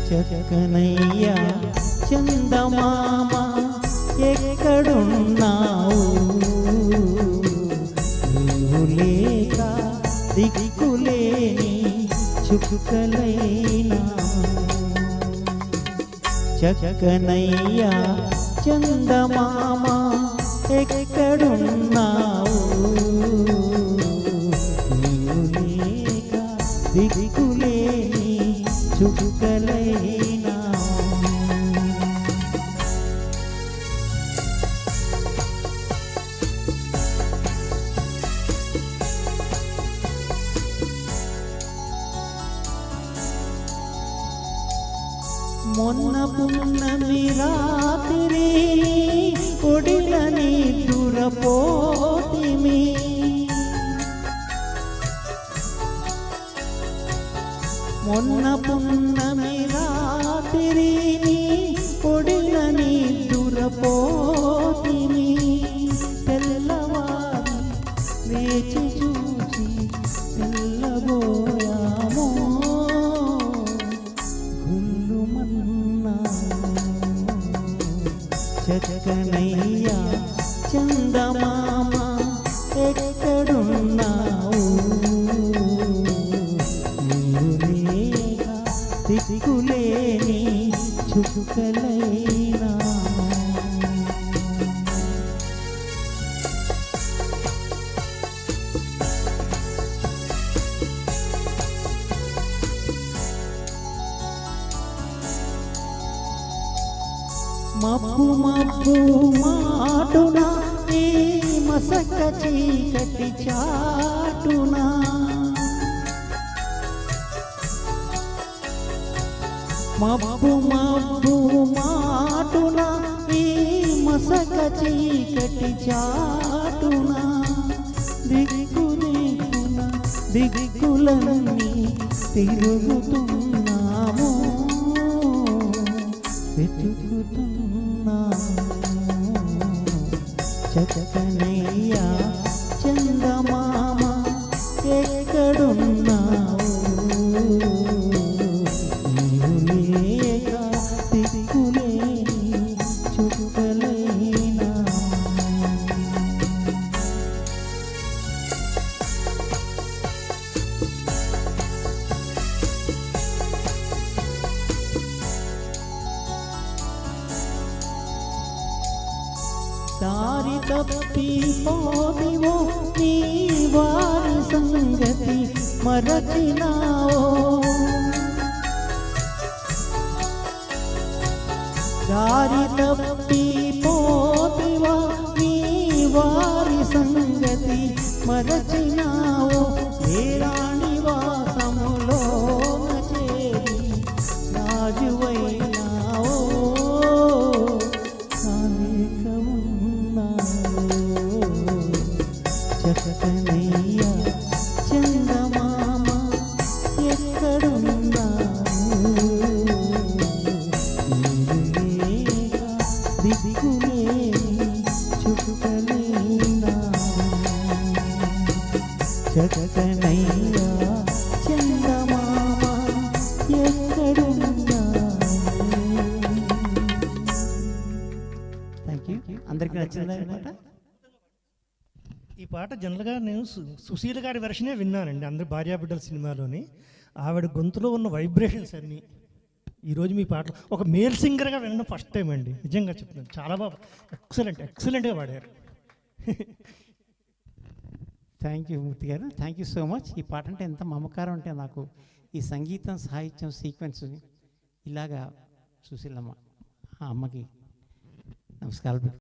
చక్కనయ్యా చందమామ ఎక్కడున్నావు, నీవు లేక దిక్కులేని చుక్కలైనా. చక్కనయ్యా చందమామ ఎక్కడున్నావు, నీవు లేక దిక్కులేని చుక్కలైనా. మొన్న పున్నమి రాత్రి ఒడిలని దురపోతిమి, మొన్న పున్నమి రాత్రి ఒడిలని దురపోతిమి. తెల్లవారి లేచి చూసి తెల్లబోయామో, చక్కనయ్యా చందమామ ఎక్కడున్నావు, నీవు లేక దిక్కులేని చుక్కలైనా. మబ్బు మబ్బు మాటున ఈ మసక చీకటి చాటున, మబ్బు మబ్బు మాటున ఈ మసక చీకటి చాటున, దిక్కు దిక్కున దిక్కులన్నీ తిరుగుతున్నాము, వెతుకుతున్నాము. చక్కనయ్యా చందమామ ఎక్కడున్నావు, నీవు లేక దిక్కులేని చుక్కలైనా. దారి తప్పి పోదివో, నీ వారి సంగతి మరచినావో, దారి తప్పి పోదివో, నీ వారి సంగతి మరచినావో. ఏరాణి వాసములో చేరి రాజువైనావో, చక్కనయ్యా చందమామ ఎక్కడున్నావు, నీవు లేక దిక్కులేని చుక్కలైనా. చక్కనయ్యా చందమామ ఎక్కడున్నావు. Thank you. అందరికీ నచ్చిందా ఈ పాట? ఈ పాట జనరల్గా నేను సుశీల గారి వెర్షనే విన్నానండి, అందరు భార్యాబిడ్డల సినిమాలోని. ఆవిడ గొంతులో ఉన్న వైబ్రేషన్స్ అన్నీ ఈరోజు మీ పాటలు ఒక మేల్ సింగర్గా వినడం ఫస్ట్ టైం అండి, నిజంగా చెప్తున్నాను. చాలా బాగా ఎక్సలెంట్గా పాడారు. థ్యాంక్ యూ మూర్తి గారు, థ్యాంక్ యూ సో మచ్. ఈ పాట అంటే ఎంత మమకారం అంటే నాకు, ఈ సంగీతం సాహిత్యం సీక్వెన్స్ ఇలాగా సుశీలమ్మ ఆ అమ్మకి నమస్కారాలు.